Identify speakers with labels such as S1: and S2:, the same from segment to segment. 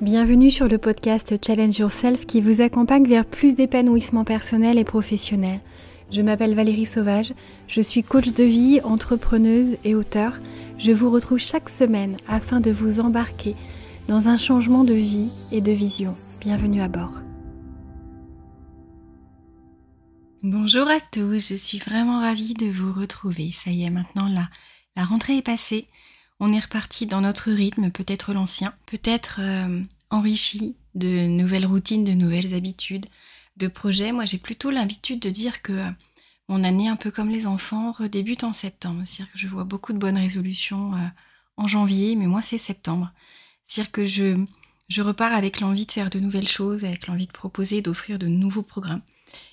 S1: Bienvenue sur le podcast Challenge Yourself qui vous accompagne vers plus d'épanouissement personnel et professionnel. Je m'appelle Valérie Sauvage, je suis coach de vie, entrepreneuse et auteure. Je vous retrouve chaque semaine afin de vous embarquer dans un changement de vie et de vision. Bienvenue à bord. Bonjour à tous, je suis vraiment ravie de vous retrouver. Ça y est, maintenant la rentrée est passée. On est reparti dans notre rythme, peut-être l'ancien, peut-être enrichi de nouvelles routines, de nouvelles habitudes, de projets. Moi, j'ai plutôt l'habitude de dire que mon année, un peu comme les enfants, redébute en septembre. C'est-à-dire que je vois beaucoup de bonnes résolutions en janvier, mais moi, c'est septembre. C'est-à-dire que je repars avec l'envie de faire de nouvelles choses, avec l'envie de proposer, d'offrir de nouveaux programmes.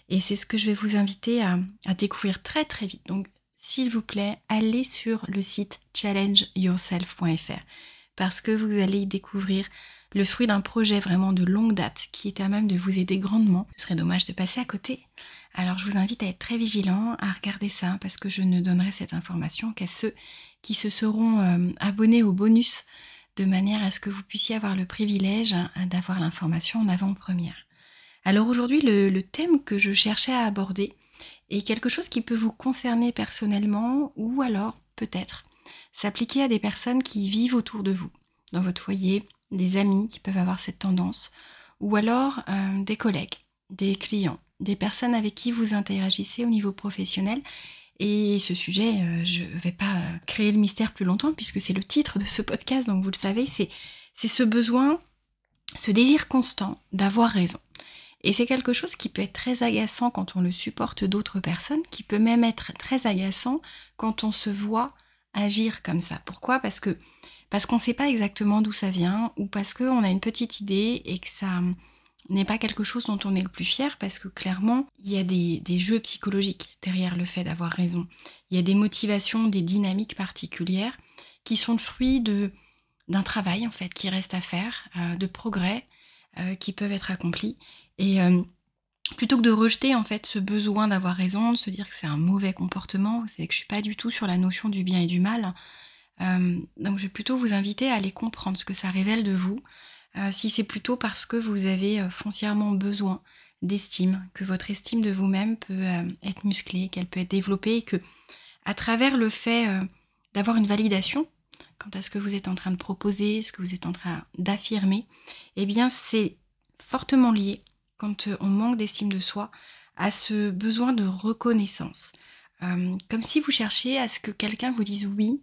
S1: Et c'est ce que je vais vous inviter à découvrir très très vite. Donc, s'il vous plaît, allez sur le site challengeyourself.fr parce que vous allez y découvrir le fruit d'un projet vraiment de longue date qui est à même de vous aider grandement. Ce serait dommage de passer à côté. Alors, je vous invite à être très vigilant, à regarder ça parce que je ne donnerai cette information qu'à ceux qui se seront abonnés au bonus de manière à ce que vous puissiez avoir le privilège d'avoir l'information en avant-première. Alors aujourd'hui, le thème que je cherchais à aborder est quelque chose qui peut vous concerner personnellement ou alors peut-être s'appliquer à des personnes qui vivent autour de vous, dans votre foyer, des amis qui peuvent avoir cette tendance, ou alors des collègues, des clients, des personnes avec qui vous interagissez au niveau professionnel. Et ce sujet, je ne vais pas créer le mystère plus longtemps puisque c'est le titre de ce podcast, donc vous le savez, c'est ce besoin, ce désir constant d'avoir raison. Et c'est quelque chose qui peut être très agaçant quand on le supporte d'autres personnes, qui peut même être très agaçant quand on se voit agir comme ça. Pourquoi ? Parce qu'on ne sait pas exactement d'où ça vient, ou parce qu'on a une petite idée et que ça n'est pas quelque chose dont on est le plus fier, parce que clairement, il y a des jeux psychologiques derrière le fait d'avoir raison. Il y a des motivations, des dynamiques particulières qui sont le fruit d'un travail en fait qui reste à faire, de progrès qui peuvent être accomplis. Et plutôt que de rejeter en fait ce besoin d'avoir raison, de se dire que c'est un mauvais comportement, vous savez que je suis pas du tout sur la notion du bien et du mal, donc je vais plutôt vous inviter à aller comprendre ce que ça révèle de vous, si c'est plutôt parce que vous avez foncièrement besoin d'estime, que votre estime de vous-même peut être musclée, qu'elle peut être développée, et que à travers le fait d'avoir une validation quant à ce que vous êtes en train de proposer, ce que vous êtes en train d'affirmer, eh bien c'est fortement lié, quand on manque d'estime de soi, à ce besoin de reconnaissance. Comme si vous cherchiez à ce que quelqu'un vous dise oui,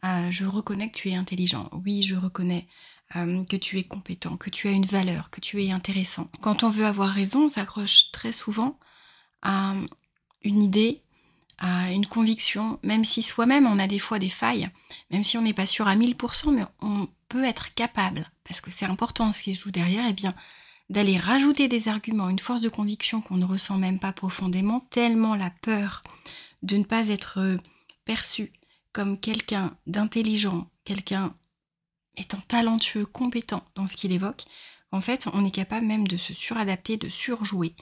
S1: je reconnais que tu es intelligent, oui, je reconnais que tu es compétent, que tu as une valeur, que tu es intéressant. Quand on veut avoir raison, on s'accroche très souvent à une idée, à une conviction, même si soi-même on a des fois des failles, même si on n'est pas sûr à 1000%, mais on peut être capable, parce que c'est important ce qui se joue derrière, eh bien, d'aller rajouter des arguments, une force de conviction qu'on ne ressent même pas profondément, tellement la peur de ne pas être perçu comme quelqu'un d'intelligent, quelqu'un étant talentueux, compétent dans ce qu'il évoque, en fait, on est capable même de se suradapter, de surjouer.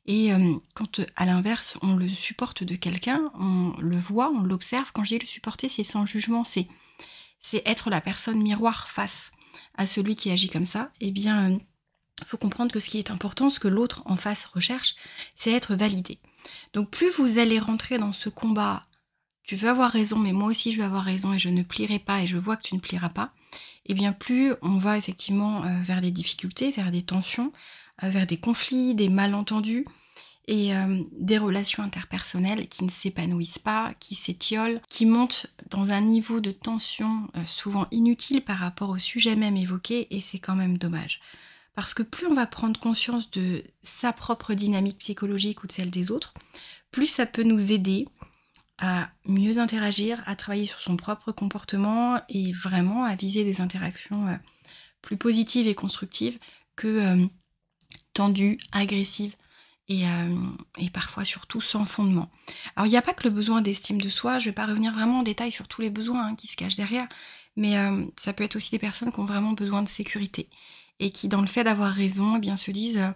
S1: Et quand, à l'inverse, on le supporte de quelqu'un, on le voit, on l'observe. Quand je dis le supporter, c'est sans jugement, c'est être la personne miroir face à celui qui agit comme ça. Eh bien, il faut comprendre que ce qui est important, ce que l'autre en face recherche, c'est être validé. Donc plus vous allez rentrer dans ce combat, tu veux avoir raison, mais moi aussi je veux avoir raison et je ne plierai pas et je vois que tu ne plieras pas, et bien plus on va effectivement vers des difficultés, vers des tensions, vers des conflits, des malentendus et des relations interpersonnelles qui ne s'épanouissent pas, qui s'étiolent, qui montent dans un niveau de tension souvent inutile par rapport au sujet même évoqué, et c'est quand même dommage. Parce que plus on va prendre conscience de sa propre dynamique psychologique ou de celle des autres, plus ça peut nous aider à mieux interagir, à travailler sur son propre comportement et vraiment à viser des interactions plus positives et constructives que tendues, agressives et parfois surtout sans fondement. Alors il n'y a pas que le besoin d'estime de soi, je ne vais pas revenir vraiment en détail sur tous les besoins qui se cachent derrière, mais ça peut être aussi des personnes qui ont vraiment besoin de sécurité et qui, dans le fait d'avoir raison, eh bien, se disent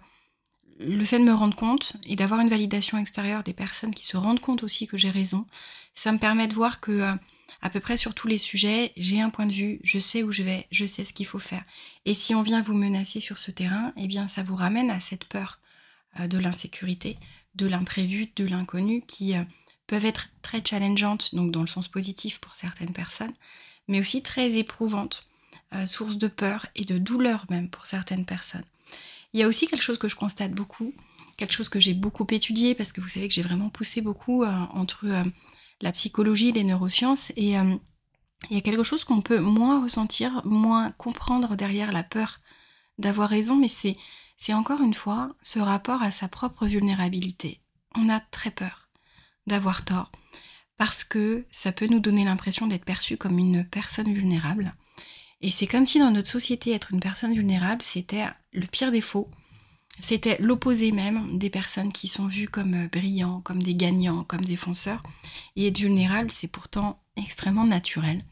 S1: le fait de me rendre compte et d'avoir une validation extérieure des personnes qui se rendent compte aussi que j'ai raison, ça me permet de voir que À peu près sur tous les sujets, j'ai un point de vue, je sais où je vais, je sais ce qu'il faut faire. Et si on vient vous menacer sur ce terrain, eh bien ça vous ramène à cette peur de l'insécurité, de l'imprévu, de l'inconnu qui peuvent être très challengeantes, donc dans le sens positif pour certaines personnes, mais aussi très éprouvantes, source de peur et de douleur même pour certaines personnes. Il y a aussi quelque chose que je constate beaucoup, quelque chose que j'ai beaucoup étudié, parce que vous savez que j'ai vraiment poussé beaucoup entre la psychologie et les neurosciences, et il y a quelque chose qu'on peut moins ressentir, moins comprendre derrière la peur d'avoir raison, mais c'est encore une fois ce rapport à sa propre vulnérabilité. On a très peur d'avoir tort, parce que ça peut nous donner l'impression d'être perçu comme une personne vulnérable. Et c'est comme si dans notre société, être une personne vulnérable, c'était le pire défaut. C'était l'opposé même des personnes qui sont vues comme brillants, comme des gagnants, comme des fonceurs. Et être vulnérable, c'est pourtant extrêmement naturel,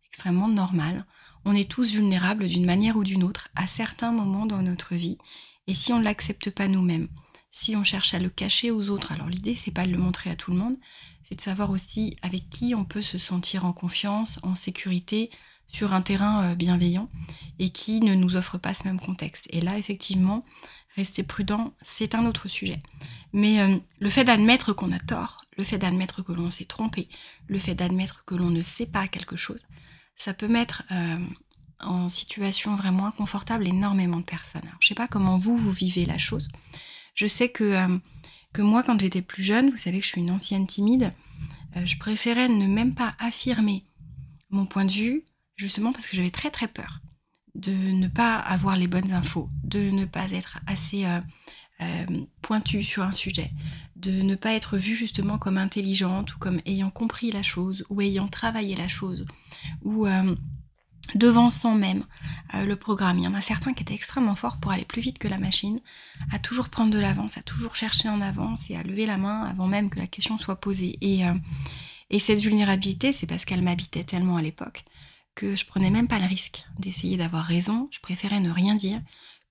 S1: extrêmement normal. On est tous vulnérables d'une manière ou d'une autre à certains moments dans notre vie. Et si on ne l'accepte pas nous-mêmes, si on cherche à le cacher aux autres, alors l'idée c'est pas de le montrer à tout le monde, c'est de savoir aussi avec qui on peut se sentir en confiance, en sécurité, sur un terrain bienveillant et qui ne nous offre pas ce même contexte. Et là, effectivement, rester prudent, c'est un autre sujet. Mais le fait d'admettre qu'on a tort, le fait d'admettre que l'on s'est trompé, le fait d'admettre que l'on ne sait pas quelque chose, ça peut mettre en situation vraiment inconfortable énormément de personnes. Alors, je ne sais pas comment vous vivez la chose. Je sais que moi, quand j'étais plus jeune, vous savez que je suis une ancienne timide, je préférais ne même pas affirmer mon point de vue, justement parce que j'avais très très peur de ne pas avoir les bonnes infos, de ne pas être assez pointue sur un sujet, de ne pas être vue justement comme intelligente ou comme ayant compris la chose ou ayant travaillé la chose ou devançant même le programme. Il y en a certains qui étaient extrêmement forts pour aller plus vite que la machine, à toujours prendre de l'avance, à toujours chercher en avance et à lever la main avant même que la question soit posée. Et cette vulnérabilité, c'est parce qu'elle m'habitait tellement à l'époque que je prenais même pas le risque d'essayer d'avoir raison, je préférais ne rien dire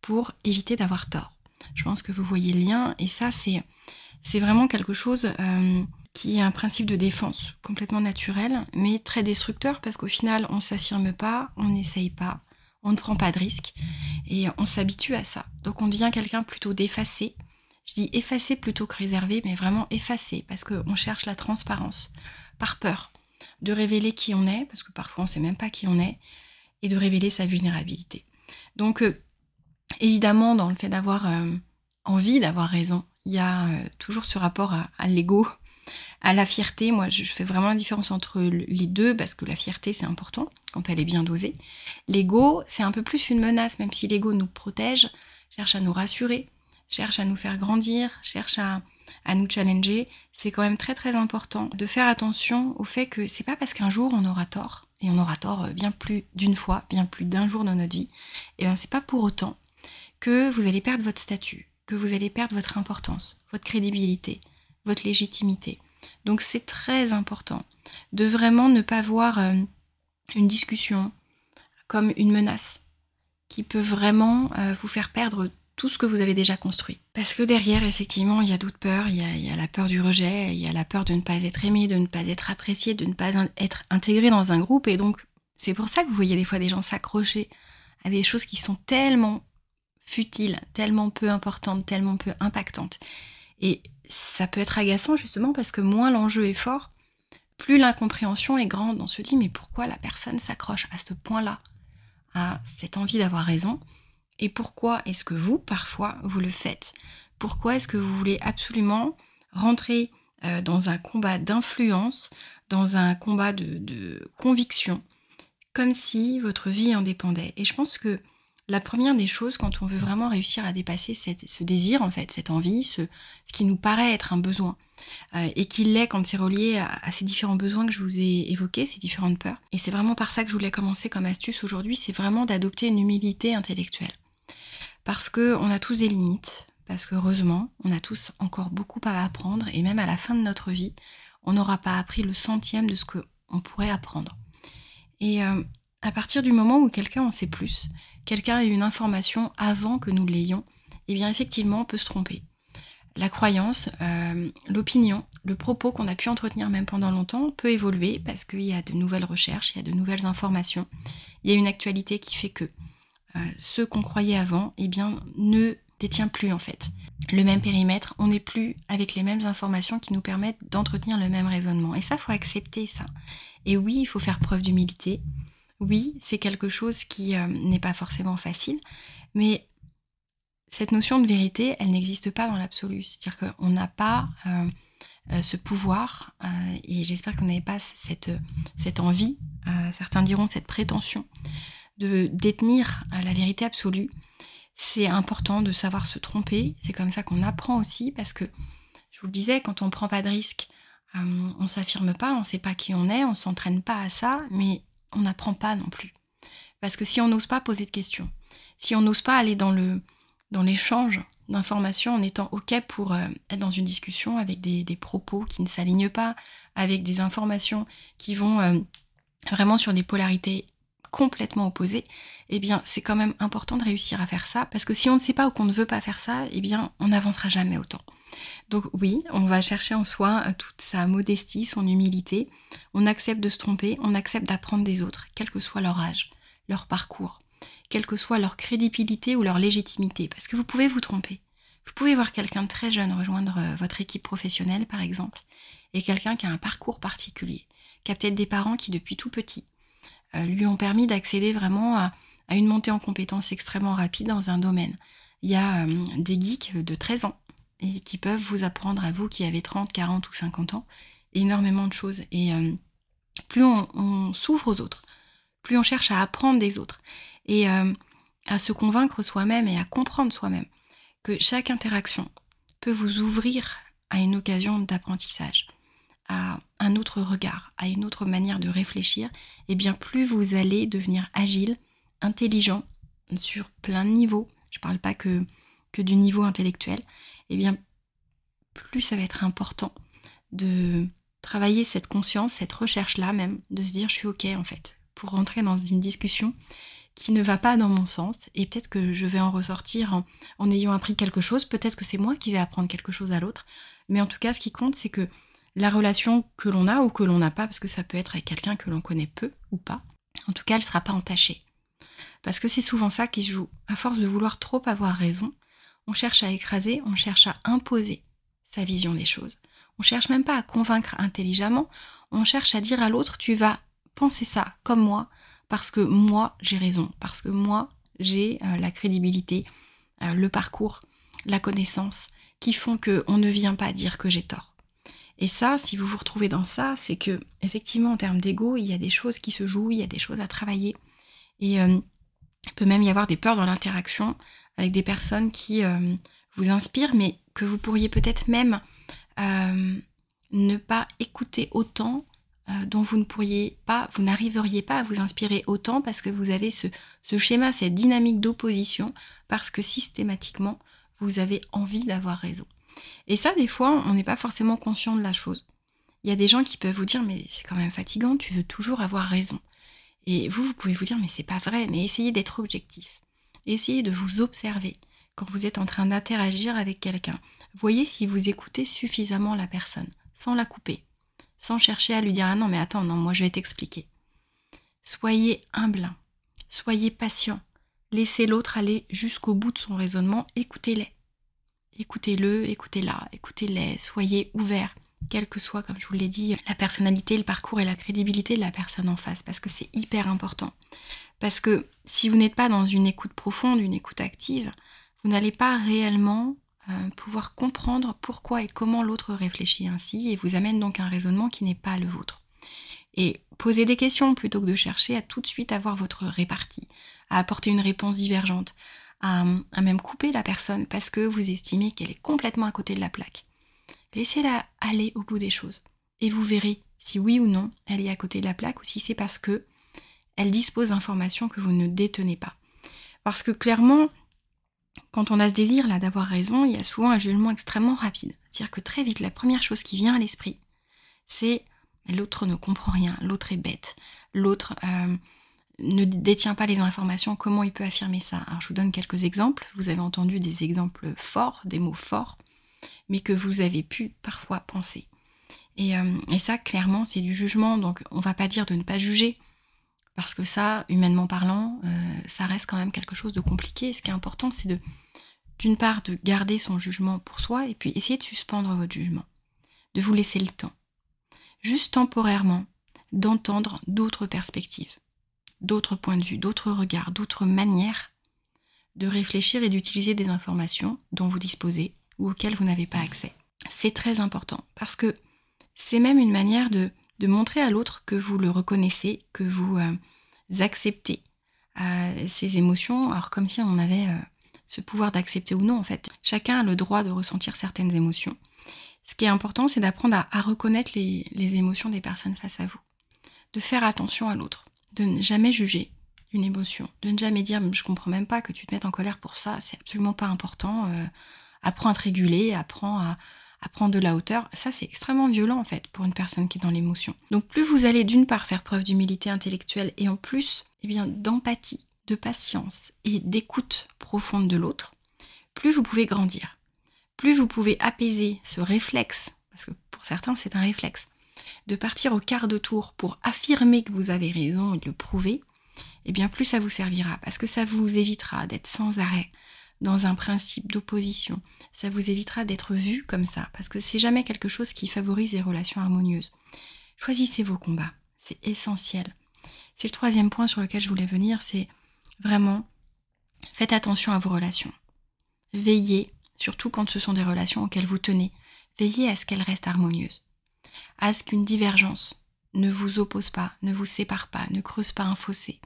S1: pour éviter d'avoir tort. Je pense que vous voyez le lien, et ça c'est vraiment quelque chose qui est un principe de défense complètement naturel, mais très destructeur parce qu'au final on s'affirme pas, on n'essaye pas, on ne prend pas de risque, et on s'habitue à ça. Donc on devient quelqu'un plutôt d'effacé. Je dis effacé plutôt que réservé, mais vraiment effacé, parce qu'on cherche la transparence, par peur de révéler qui on est, parce que parfois on ne sait même pas qui on est, et de révéler sa vulnérabilité. Donc évidemment, dans le fait d'avoir envie d'avoir raison, il y a toujours ce rapport à l'ego, à la fierté. Moi, je fais vraiment la différence entre les deux, parce que la fierté, c'est important, quand elle est bien dosée. L'ego, c'est un peu plus une menace, même si l'ego nous protège, cherche à nous rassurer, cherche à nous faire grandir, cherche à nous challenger. C'est quand même très très important de faire attention au fait que c'est pas parce qu'un jour on aura tort, et on aura tort bien plus d'une fois, bien plus d'un jour dans notre vie, et bien c'est pas pour autant que vous allez perdre votre statut, que vous allez perdre votre importance, votre crédibilité, votre légitimité. Donc c'est très important de vraiment ne pas voir une discussion comme une menace qui peut vraiment vous faire perdre tout ce que vous avez déjà construit. Parce que derrière, effectivement, il y a d'autres peurs, il y a la peur du rejet, il y a la peur de ne pas être aimé, de ne pas être apprécié, de ne pas être intégré dans un groupe, et donc c'est pour ça que vous voyez des fois des gens s'accrocher à des choses qui sont tellement futiles, tellement peu importantes, tellement peu impactantes. Et ça peut être agaçant justement parce que moins l'enjeu est fort, plus l'incompréhension est grande. On se dit mais pourquoi la personne s'accroche à ce point-là, à cette envie d'avoir raison, et pourquoi est-ce que vous, parfois, vous le faites? Pourquoi est-ce que vous voulez absolument rentrer dans un combat d'influence, dans un combat de conviction, comme si votre vie en dépendait? Et je pense que la première des choses, quand on veut vraiment réussir à dépasser ce désir, en fait, cette envie, ce qui nous paraît être un besoin, et qui l'est quand c'est relié à ces différents besoins que je vous ai évoqués, ces différentes peurs. Et c'est vraiment par ça que je voulais commencer comme astuce aujourd'hui, c'est vraiment d'adopter une humilité intellectuelle. Parce qu'on a tous des limites, parce qu'heureusement, on a tous encore beaucoup à apprendre, et même à la fin de notre vie, on n'aura pas appris le centième de ce qu'on pourrait apprendre. Et à partir du moment où quelqu'un en sait plus, quelqu'un a eu une information avant que nous l'ayons, eh bien effectivement on peut se tromper. la croyance, l'opinion, le propos qu'on a pu entretenir même pendant longtemps peut évoluer parce qu'il y a de nouvelles recherches, il y a de nouvelles informations. Il y a une actualité qui fait que ce qu'on croyait avant, eh bien, ne détient plus en fait le même périmètre. On n'est plus avec les mêmes informations qui nous permettent d'entretenir le même raisonnement. Et ça, faut accepter ça. Et oui, il faut faire preuve d'humilité. Oui, c'est quelque chose qui n'est pas forcément facile, mais cette notion de vérité, elle n'existe pas dans l'absolu. C'est-à-dire qu'on n'a pas ce pouvoir, et j'espère que vous n'avez pas cette envie, certains diront cette prétention, de détenir la vérité absolue. C'est important de savoir se tromper, c'est comme ça qu'on apprend aussi, parce que, je vous le disais, quand on ne prend pas de risque, on ne s'affirme pas, on ne sait pas qui on est, on ne s'entraîne pas à ça, mais on n'apprend pas non plus. Parce que si on n'ose pas poser de questions, si on n'ose pas aller dans l'échange d'informations en étant OK pour être dans une discussion avec des propos qui ne s'alignent pas, avec des informations qui vont vraiment sur des polarités complètement opposées, eh bien c'est quand même important de réussir à faire ça, parce que si on ne sait pas ou qu'on ne veut pas faire ça, eh bien on n'avancera jamais autant. Donc oui, on va chercher en soi toute sa modestie, son humilité, on accepte de se tromper, on accepte d'apprendre des autres, quel que soit leur âge, leur parcours, quelle que soit leur crédibilité ou leur légitimité, parce que vous pouvez vous tromper. Vous pouvez voir quelqu'un de très jeune rejoindre votre équipe professionnelle, par exemple, et quelqu'un qui a un parcours particulier, qui a peut-être des parents qui, depuis tout petit, lui ont permis d'accéder vraiment à une montée en compétences extrêmement rapide dans un domaine. Il y a des geeks de 13 ans et qui peuvent vous apprendre, à vous qui avez 30, 40 ou 50 ans, énormément de choses. Et plus on s'ouvre aux autres, plus on cherche à apprendre des autres et à se convaincre soi-même et à comprendre soi-même que chaque interaction peut vous ouvrir à une occasion d'apprentissage, à un autre regard, à une autre manière de réfléchir, et bien plus vous allez devenir agile, intelligent, sur plein de niveaux, je ne parle pas que du niveau intellectuel, et bien plus ça va être important de travailler cette conscience, cette recherche-là même, de se dire je suis OK en fait, pour rentrer dans une discussion qui ne va pas dans mon sens, et peut-être que je vais en ressortir en ayant appris quelque chose, peut-être que c'est moi qui vais apprendre quelque chose à l'autre, mais en tout cas ce qui compte c'est que la relation que l'on a ou que l'on n'a pas, parce que ça peut être avec quelqu'un que l'on connaît peu ou pas, en tout cas, elle ne sera pas entachée. Parce que c'est souvent ça qui se joue. À force de vouloir trop avoir raison, on cherche à écraser, on cherche à imposer sa vision des choses. On cherche même pas à convaincre intelligemment, on cherche à dire à l'autre, tu vas penser ça comme moi, parce que moi, j'ai raison, parce que moi, j'ai la crédibilité, le parcours, la connaissance, qui font qu'on ne vient pas dire que j'ai tort. Et ça, si vous vous retrouvez dans ça, c'est que effectivement en termes d'ego, il y a des choses qui se jouent, il y a des choses à travailler. Et il peut même y avoir des peurs dans l'interaction avec des personnes qui vous inspirent, mais que vous pourriez peut-être même ne pas écouter autant, dont vous n'arriveriez pas à vous inspirer autant parce que vous avez ce schéma, cette dynamique d'opposition, parce que systématiquement, vous avez envie d'avoir raison. Et ça, des fois, on n'est pas forcément conscient de la chose. Il y a des gens qui peuvent vous dire, mais c'est quand même fatigant, tu veux toujours avoir raison. Et vous pouvez vous dire, mais c'est pas vrai, mais essayez d'être objectif. Essayez de vous observer quand vous êtes en train d'interagir avec quelqu'un. Voyez si vous écoutez suffisamment la personne, sans la couper, sans chercher à lui dire, ah non, mais attends, non, moi je vais t'expliquer. Soyez humble, soyez patient, laissez l'autre aller jusqu'au bout de son raisonnement, écoutez-les. Écoutez-le, écoutez-la, écoutez-les, soyez ouverts, quelle que soit, comme je vous l'ai dit, la personnalité, le parcours et la crédibilité de la personne en face, parce que c'est hyper important. Parce que si vous n'êtes pas dans une écoute profonde, une écoute active, vous n'allez pas réellement pouvoir comprendre pourquoi et comment l'autre réfléchit ainsi, et vous amène donc à un raisonnement qui n'est pas le vôtre. Et posez des questions plutôt que de chercher à tout de suite avoir votre répartie, à apporter une réponse divergente, à même couper la personne parce que vous estimez qu'elle est complètement à côté de la plaque. Laissez-la aller au bout des choses et vous verrez si oui ou non elle est à côté de la plaque ou si c'est parce que elle dispose d'informations que vous ne détenez pas. Parce que clairement, quand on a ce désir là d'avoir raison, il y a souvent un jugement extrêmement rapide. C'est-à-dire que très vite, la première chose qui vient à l'esprit, c'est l'autre ne comprend rien, l'autre est bête, l'autre ne détient pas les informations, comment il peut affirmer ça? Alors je vous donne quelques exemples, vous avez entendu des exemples forts, des mots forts, mais que vous avez pu parfois penser. Et ça, clairement, c'est du jugement. Donc, on va pas dire de ne pas juger, parce que ça, humainement parlant, ça reste quand même quelque chose de compliqué. Ce qui est important, c'est d'une part, de garder son jugement pour soi, et puis essayer de suspendre votre jugement, de vous laisser le temps, juste temporairement, d'entendre d'autres perspectives, d'autres points de vue, d'autres regards, d'autres manières de réfléchir et d'utiliser des informations dont vous disposez ou auxquelles vous n'avez pas accès. C'est très important, parce que c'est même une manière de montrer à l'autre que vous le reconnaissez, que vous acceptez ces émotions, alors comme si on avait ce pouvoir d'accepter ou non, en fait. Chacun a le droit de ressentir certaines émotions. Ce qui est important, c'est d'apprendre à reconnaître les émotions des personnes face à vous, de faire attention à l'autre, de ne jamais juger une émotion, de ne jamais dire « je comprends même pas que tu te mettes en colère pour ça, c'est absolument pas important, apprends à te réguler, apprends à prendre de la hauteur ». Ça, c'est extrêmement violent, en fait, pour une personne qui est dans l'émotion. Donc plus vous allez d'une part faire preuve d'humilité intellectuelle et en plus, eh bien, d'empathie, de patience et d'écoute profonde de l'autre, plus vous pouvez grandir. Plus vous pouvez apaiser ce réflexe, parce que pour certains c'est un réflexe, de partir au quart de tour pour affirmer que vous avez raison et de le prouver, et bien plus ça vous servira, parce que ça vous évitera d'être sans arrêt dans un principe d'opposition, ça vous évitera d'être vu comme ça, parce que c'est jamais quelque chose qui favorise les relations harmonieuses. Choisissez vos combats, c'est essentiel. C'est le troisième point sur lequel je voulais venir, c'est vraiment, faites attention à vos relations. Veillez, surtout quand ce sont des relations auxquelles vous tenez, veillez à ce qu'elles restent harmonieuses, à ce qu'une divergence ne vous oppose pas, ne vous sépare pas, ne creuse pas un fossé.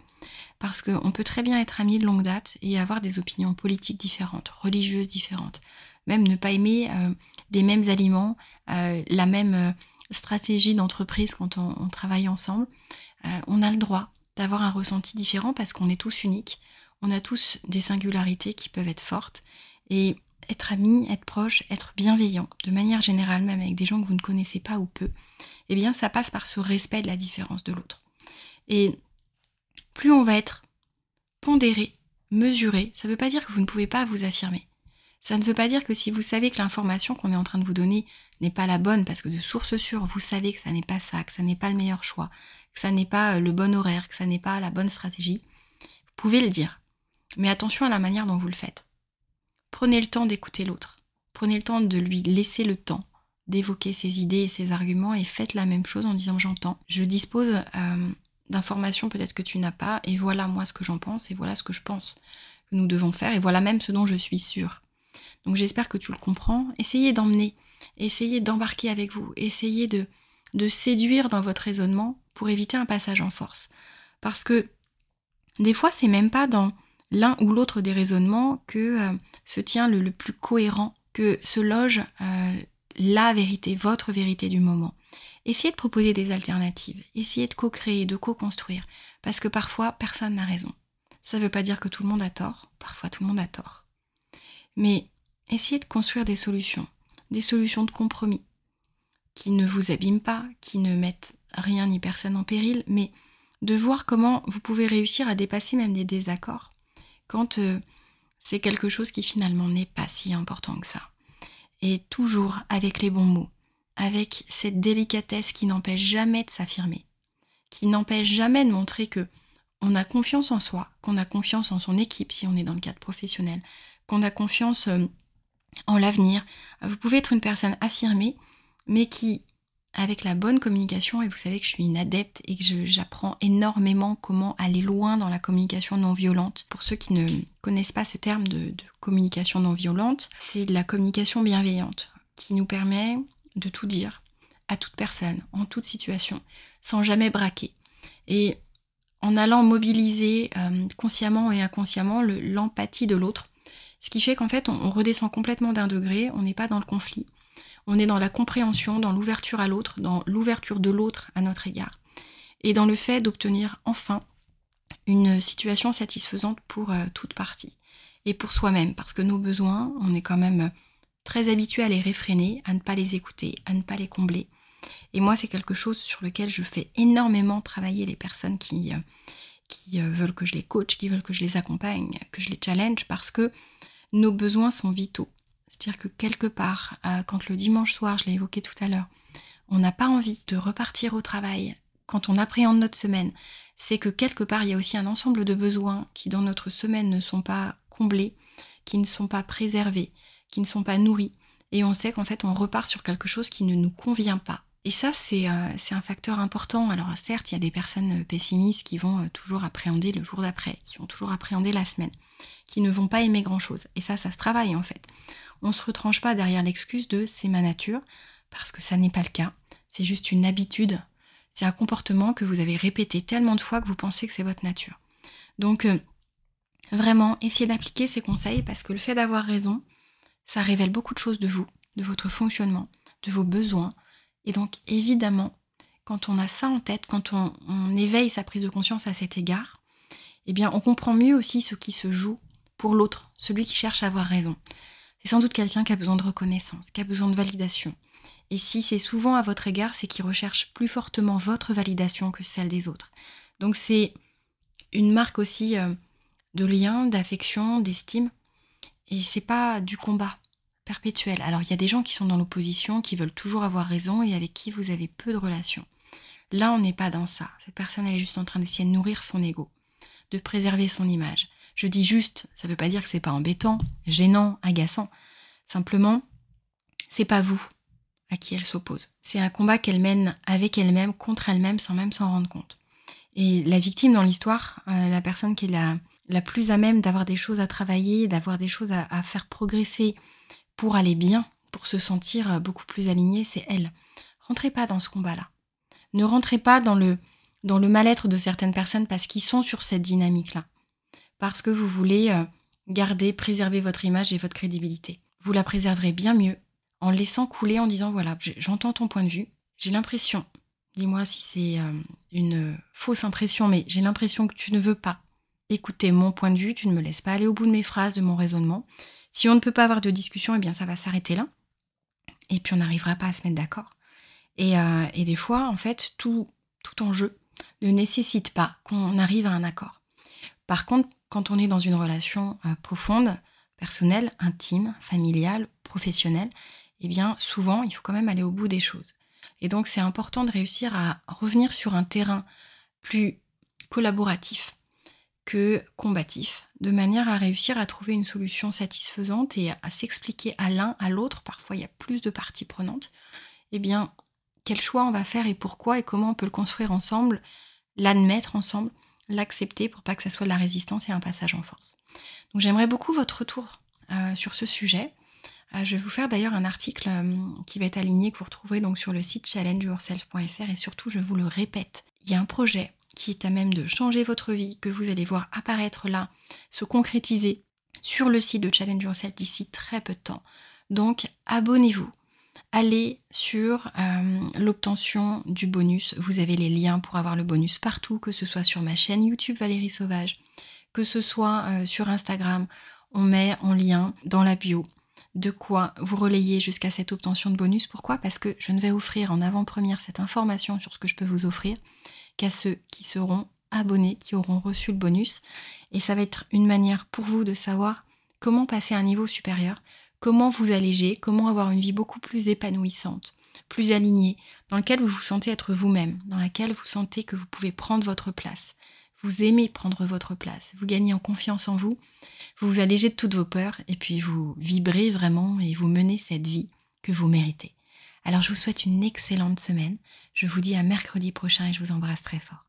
S1: Parce qu'on peut très bien être amis de longue date et avoir des opinions politiques différentes, religieuses différentes, même ne pas aimer les mêmes aliments, la même stratégie d'entreprise quand on travaille ensemble. On a le droit d'avoir un ressenti différent parce qu'on est tous uniques, on a tous des singularités qui peuvent être fortes, et être amis, être proche, être bienveillant, de manière générale, même avec des gens que vous ne connaissez pas ou peu, eh bien ça passe par ce respect de la différence de l'autre. Et plus on va être pondéré, mesuré, ça ne veut pas dire que vous ne pouvez pas vous affirmer. Ça ne veut pas dire que si vous savez que l'information qu'on est en train de vous donner n'est pas la bonne, parce que de source sûre, vous savez que ça n'est pas ça, que ça n'est pas le meilleur choix, que ça n'est pas le bon horaire, que ça n'est pas la bonne stratégie, vous pouvez le dire. Mais attention à la manière dont vous le faites. Prenez le temps d'écouter l'autre. Prenez le temps de lui laisser le temps d'évoquer ses idées et ses arguments, et faites la même chose en disant « j'entends, je dispose d'informations peut-être que tu n'as pas, et voilà moi ce que j'en pense, et voilà ce que je pense que nous devons faire, et voilà même ce dont je suis sûre. » Donc j'espère que tu le comprends. Essayez d'emmener, essayez d'embarquer avec vous, essayez de séduire dans votre raisonnement pour éviter un passage en force. Parce que des fois, c'est même pas dans l'un ou l'autre des raisonnements que se tient le plus cohérent, que se loge la vérité, votre vérité du moment. Essayez de proposer des alternatives, essayez de co-créer, de co-construire, parce que parfois, personne n'a raison. Ça ne veut pas dire que tout le monde a tort, parfois tout le monde a tort. Mais essayez de construire des solutions de compromis, qui ne vous abîment pas, qui ne mettent rien ni personne en péril, mais de voir comment vous pouvez réussir à dépasser même des désaccords, quand c'est quelque chose qui finalement n'est pas si important que ça. Et toujours avec les bons mots, avec cette délicatesse qui n'empêche jamais de s'affirmer, qui n'empêche jamais de montrer que on a confiance en soi, qu'on a confiance en son équipe si on est dans le cadre professionnel, qu'on a confiance en l'avenir. Vous pouvez être une personne affirmée, mais qui, avec la bonne communication, et vous savez que je suis une adepte et que j'apprends énormément comment aller loin dans la communication non violente. Pour ceux qui ne connaissent pas ce terme de communication non violente, c'est de la communication bienveillante qui nous permet de tout dire à toute personne, en toute situation, sans jamais braquer. Et en allant mobiliser consciemment et inconsciemment l'empathie de l'autre, ce qui fait qu'en fait on redescend complètement d'un degré, on n'est pas dans le conflit. On est dans la compréhension, dans l'ouverture à l'autre, dans l'ouverture de l'autre à notre égard. Et dans le fait d'obtenir enfin une situation satisfaisante pour toute partie. Et pour soi-même, parce que nos besoins, on est quand même très habitué à les réfréner, à ne pas les écouter, à ne pas les combler. Et moi, c'est quelque chose sur lequel je fais énormément travailler les personnes qui veulent que je les coach, qui veulent que je les accompagne, que je les challenge, parce que nos besoins sont vitaux. C'est-à-dire que quelque part, quand le dimanche soir, je l'ai évoqué tout à l'heure, on n'a pas envie de repartir au travail, quand on appréhende notre semaine, c'est que quelque part, il y a aussi un ensemble de besoins qui dans notre semaine ne sont pas comblés, qui ne sont pas préservés, qui ne sont pas nourris. Et on sait qu'en fait, on repart sur quelque chose qui ne nous convient pas. Et ça, c'est un facteur important. Alors certes, il y a des personnes pessimistes qui vont toujours appréhender le jour d'après, qui vont toujours appréhender la semaine, qui ne vont pas aimer grand-chose. Et ça se travaille en fait. On ne se retranche pas derrière l'excuse de « c'est ma nature », parce que ça n'est pas le cas. C'est juste une habitude. C'est un comportement que vous avez répété tellement de fois que vous pensez que c'est votre nature. Donc, vraiment, essayez d'appliquer ces conseils parce que le fait d'avoir raison, ça révèle beaucoup de choses de vous, de votre fonctionnement, de vos besoins. Et donc, évidemment, quand on a ça en tête, quand on éveille sa prise de conscience à cet égard, eh bien, on comprend mieux aussi ce qui se joue pour l'autre, celui qui cherche à avoir raison. C'est sans doute quelqu'un qui a besoin de reconnaissance, qui a besoin de validation. Et si c'est souvent à votre égard, c'est qu'il recherche plus fortement votre validation que celle des autres. Donc c'est une marque aussi de lien, d'affection, d'estime. Et c'est pas du combat perpétuel. Alors il y a des gens qui sont dans l'opposition, qui veulent toujours avoir raison et avec qui vous avez peu de relations. Là, on n'est pas dans ça. Cette personne, elle est juste en train d'essayer de nourrir son ego, de préserver son image. Je dis juste, ça veut pas dire que c'est pas embêtant, gênant, agaçant. Simplement, c'est pas vous à qui elle s'oppose. C'est un combat qu'elle mène avec elle-même, contre elle-même, sans même s'en rendre compte. Et la victime dans l'histoire, la personne qui est la plus à même d'avoir des choses à travailler, d'avoir des choses à faire progresser pour aller bien, pour se sentir beaucoup plus alignée, c'est elle. Rentrez pas dans ce combat-là. Ne rentrez pas dans le mal-être de certaines personnes parce qu'ils sont sur cette dynamique-là. Parce que vous voulez garder, préserver votre image et votre crédibilité. Vous la préserverez bien mieux en laissant couler, en disant voilà, j'entends ton point de vue, j'ai l'impression, dis-moi si c'est une fausse impression, mais j'ai l'impression que tu ne veux pas écouter mon point de vue, tu ne me laisses pas aller au bout de mes phrases, de mon raisonnement. Si on ne peut pas avoir de discussion, eh bien ça va s'arrêter là, et puis on n'arrivera pas à se mettre d'accord. Et des fois, en fait, tout enjeu ne nécessite pas qu'on arrive à un accord. Par contre, quand on est dans une relation profonde, personnelle, intime, familiale, professionnelle, eh bien souvent, il faut quand même aller au bout des choses. Et donc, c'est important de réussir à revenir sur un terrain plus collaboratif que combatif, de manière à réussir à trouver une solution satisfaisante et à s'expliquer à l'un, à l'autre, parfois il y a plus de parties prenantes, eh bien, quel choix on va faire et pourquoi et comment on peut le construire ensemble, l'admettre ensemble, l'accepter pour pas que ça soit de la résistance et un passage en force. Donc j'aimerais beaucoup votre retour sur ce sujet. Je vais vous faire d'ailleurs un article qui va être aligné, que vous retrouverez donc sur le site challengeyourself.fr et surtout, je vous le répète, il y a un projet qui est à même de changer votre vie, que vous allez voir apparaître là, se concrétiser sur le site de Challenge Yourself d'ici très peu de temps. Donc abonnez-vous. Allez sur l'obtention du bonus. Vous avez les liens pour avoir le bonus partout, que ce soit sur ma chaîne YouTube Valérie Sauvage, que ce soit sur Instagram. On met en lien dans la bio de quoi vous relayer jusqu'à cette obtention de bonus. Pourquoi ? Parce que je ne vais offrir en avant-première cette information sur ce que je peux vous offrir qu'à ceux qui seront abonnés, qui auront reçu le bonus. Et ça va être une manière pour vous de savoir comment passer à un niveau supérieur, comment vous alléger, comment avoir une vie beaucoup plus épanouissante, plus alignée, dans laquelle vous vous sentez être vous-même, dans laquelle vous sentez que vous pouvez prendre votre place. Vous aimez prendre votre place, vous gagnez en confiance en vous, vous vous allégez de toutes vos peurs et puis vous vibrez vraiment et vous menez cette vie que vous méritez. Alors je vous souhaite une excellente semaine, je vous dis à mercredi prochain et je vous embrasse très fort.